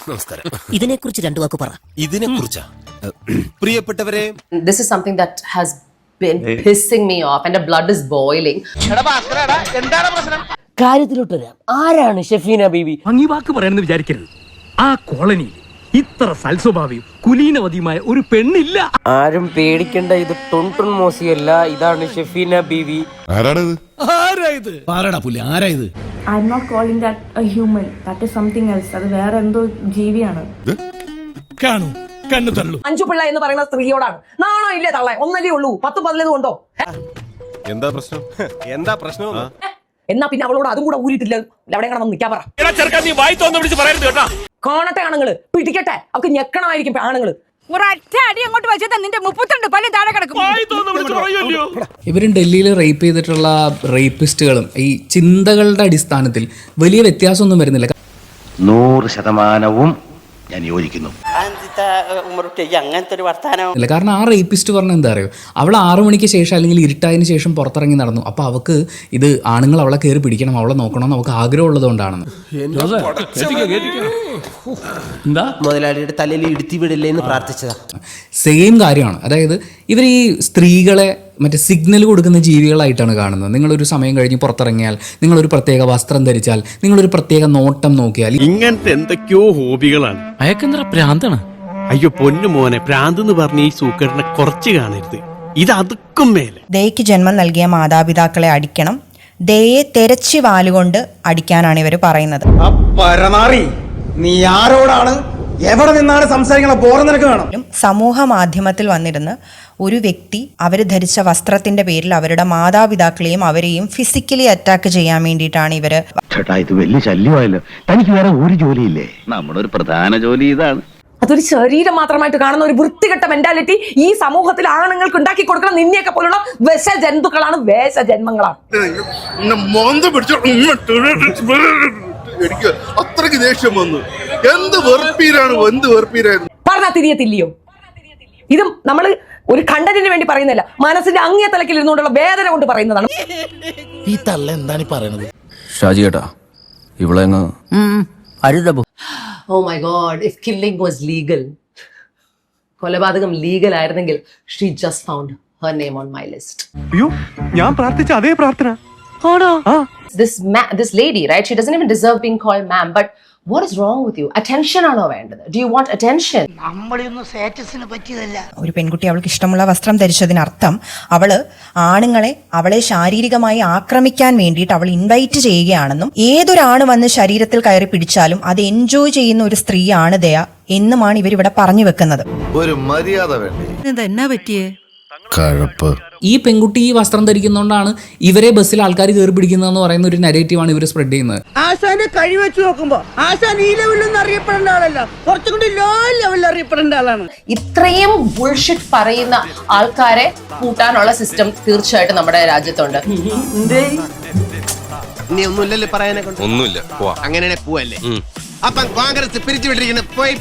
നമസ്കാരം. ഇതിനെക്കുറിച്ച് രണ്ടു വാക്ക് പറ. ഇതിനെക്കുറിച്ചാ പ്രിയപ്പെട്ടവരെ, This is something that has been pissing me off and the blood is boiling. കാര്യത്തിലോട്ട് വരാം. ആരാണ് ഷെഫീന ബീവി? ഭംഗി വാക്ക് പറയാനെന്ന് വിചാരിക്കരുത്. ആ കോളനിയിൽ ഇത്ര സൽസ്വഭാവിയും കുലീനവതിയുമായ ഒരു പെണ്ണില്ല. ആരും പേടിക്കേണ്ട, ഇത് ടൊൺടൊൺ മോസിയല്ല, ഇതാണ് ഷെഫീന ബീവി. I'm not calling that a human. That is something else. അത് വേറെ എന്തോ ജീവിയാണ്. അഞ്ചുപിള്ള എന്ന് പറയുന്ന സ്ത്രീയോടാണ് നാണോ ഇല്ലേ തള്ളേ? ഒന്നല്ലേ ഉള്ളൂ, 10-15 ഉണ്ടോ? എന്താ പ്രശ്നം? എന്താ പ്രശ്നം? എന്നാ പിന്നെ അവളോട് അതും കൂടെ ഊരിട്ടില്ല, അവിടെ കാണാൻ നിൽക്കാൻ പറ. കാണട്ടെ ആണുങ്ങള്, പിടിക്കട്ടെ, അവർക്ക് ഞെക്കണമായിരിക്കും ആണുങ്ങള്. ഇവരും ഡൽഹിയിൽ റേപ്പ് ചെയ്തിട്ടുള്ള റേപ്പിസ്റ്റുകളും ഈ ചിന്തകളുടെ അടിസ്ഥാനത്തിൽ വലിയ വ്യത്യാസമൊന്നും വരുന്നില്ല. 100% ഞാൻ യോജിക്കുന്നു. കാരണം ആ റേപ്പിസ്റ്റ് പറഞ്ഞ എന്താ അറിയോ, അവൾ 6 മണിക്ക് ശേഷം അല്ലെങ്കിൽ ഇരുട്ടായതിനു ശേഷം പുറത്തിറങ്ങി നടന്നു. അപ്പോൾ അവൾക്ക് ഇത് ആണുങ്ങൾ അവളെ കയറി പിടിക്കണം, അവളെ നോക്കണമെന്ന് അവൾക്ക് ആഗ്രഹമുള്ളത് കൊണ്ടാണെന്ന്. എന്താ മുതലാളിയുടെ തലയിൽ ഇടുത്തി വിടില്ലേ എന്ന് പ്രാർത്ഥിച്ചതാ. സെയിം കാര്യമാണ്. അതായത് ഇവർ ഈ സ്ത്രീകളെ മറ്റേ സിഗ്നൽ കൊടുക്കുന്ന ജീവികളായിട്ടാണ് കാണുന്നത്. നിങ്ങളൊരു സമയം കഴിഞ്ഞ് പുറത്തിറങ്ങിയാൽ, നിങ്ങളൊരു പ്രത്യേക വസ്ത്രം ധരിച്ചാൽ, നിങ്ങളൊരു പ്രത്യേക നോട്ടം നോക്കിയാൽ, ഇങ്ങനത്തെ എന്തൊക്കെയോ ഹോബികളാണ്. അയക്കെന്തറ പ്രാന്താണ്. അയ്യോ പൊന്നു മോനെ, പ്രാന്ത് എന്ന് പറഞ്ഞ ഈ സൂക്കറിനെ കുറച്ച് കാണരുത്. ഇത് അതുക്കും മേലെ. ദയക്ക് ജന്മം നൽകിയ മാതാപിതാക്കളെ അടിക്കണം, ദയയെ തെരച്ചു വാലുകൊണ്ട് അടിക്കാനാണ് ഇവർ പറയുന്നത്. നീ ആരോടാണ്, എവിടെ നിന്നാണ് സംസാരിക്കണം? ബോറ നിനക്ക് വേണം. സമൂഹ മാധ്യമത്തിൽ വന്നിരുന്ന് ഒരു വ്യക്തി അവർ ധരിച്ച വസ്ത്രത്തിന്റെ പേരിൽ അവരുടെ മാതാപിതാക്കളെയും അവരെയും ഫിസിക്കലി അറ്റാക്ക് ചെയ്യാൻ വേണ്ടിയിട്ടാണ് ഇവര്. ചേട്ടാ, ഇത് വലിയ ശല്യമായല്ലോ. തനിക്ക് വേറെ ഒരു ജോലിയില്ലേ? നമ്മുടെ ഒരു പ്രധാന ജോലി ഇതാണ്. അതൊരു ശരീരം മാത്രമായിട്ട് കാണുന്ന ഒരു വൃത്തികെട്ട മെന്റാലിറ്റി ഈ സമൂഹത്തിൽ ആണുങ്ങൾക്ക് ഉണ്ടാക്കി കൊടുക്കണം. നിന്നെയൊക്കെ പോലുള്ള വിഷ ജന്തുക്കളാണ്, വേഷ ജന്മങ്ങളാണ്. എനിക്ക് അത്രയ്ക്ക് ദേഷ്യം വന്നു. എന്ത് വെറുപ്പീരായിരുന്നു പറഞ്ഞാ തിരിയത്തില്ലയോ? ഇത് നമ്മള് ഒരു കണ്ടന്റിന് വേണ്ടി പറയുന്നില്ല, മനസ്സിന്റെ അങ്ങേ തലക്കിൽ ഇരുന്നുകൊണ്ടുള്ള വേദന കൊണ്ട് പറയുന്നതാണ്. ഈ തള്ള എന്താണ് പറയണത്? ഷാജി ഏട്ടാ, ഇവിടെ Oh my God, if killing was legal, കൊലപാതകം ലീഗൽ ആയിരുന്നെങ്കിൽ she just found her name on my list. അയ്യോ, ഞാൻ പ്രാർത്ഥിച്ച അതേ പ്രാർത്ഥന. This lady, right? She doesn't even deserve being called ma'am. But what is wrong with you? Attention ആണോ വേണ്ടത്? Do you want attention? ഒരു പെൺകുട്ടി അവൾക്ക് ഇഷ്ടമുള്ള വസ്ത്രം ധരിച്ചതിനർത്ഥം അവള് ആണുങ്ങളെ അവളെ ശാരീരികമായി ആക്രമിക്കാൻ വേണ്ടിയിട്ട് അവൾ ഇൻവൈറ്റ് ചെയ്യുകയാണെന്നും, ഏതൊരാണ് വന്ന് ശരീരത്തിൽ കയറി പിടിച്ചാലും അത് എൻജോയ് ചെയ്യുന്ന ഒരു സ്ത്രീയാണ് ദയ എന്നുമാണ് ഇവരിവിടെ പറഞ്ഞു വെക്കുന്നത്. ഒരു മര്യാദ വേണ്ടേ? എന്നാ പറ്റിയേ? ഈ പെൺകുട്ടി ഈ വസ്ത്രം ധരിക്കുന്നതുകൊണ്ടാണ് ഇവരെ ബസ്സിൽ ആൾക്കാർ കയറി പിടിക്കുന്നതെന്ന് പറയുന്ന ഒരു നെഗറ്റീവാണ് ഇവർ സ്പ്രെഡ് ചെയ്യുന്നത്. ആശാനെ കഴിവെച്ച് നോക്കുമ്പോ ആശാൻ ഈ ലെവലിലൊന്നും അറിയപ്പെടേണ്ട ആളല്ല, കുറച്ചും കൂടി ലോ ലെവലിൽ അറിയപ്പെടേണ്ട ആളാണ്. ഇത്രയും ബുൾഷിറ്റ് പറയുന്ന ആൾക്കാരെ കൂട്ടാനുള്ള സിസ്റ്റം തീർച്ചയായിട്ടും നമ്മുടെ രാജ്യത്തുണ്ട്. നീ ഒന്നുമില്ലല്ലോ പറയാനെ? ഒന്നുമില്ല, അങ്ങനെ പോവല്ലേ? അപ്പം കോൺഗ്രസ് പിരിച്ചുവിട്ടിരിക്കുന്നു. പോയി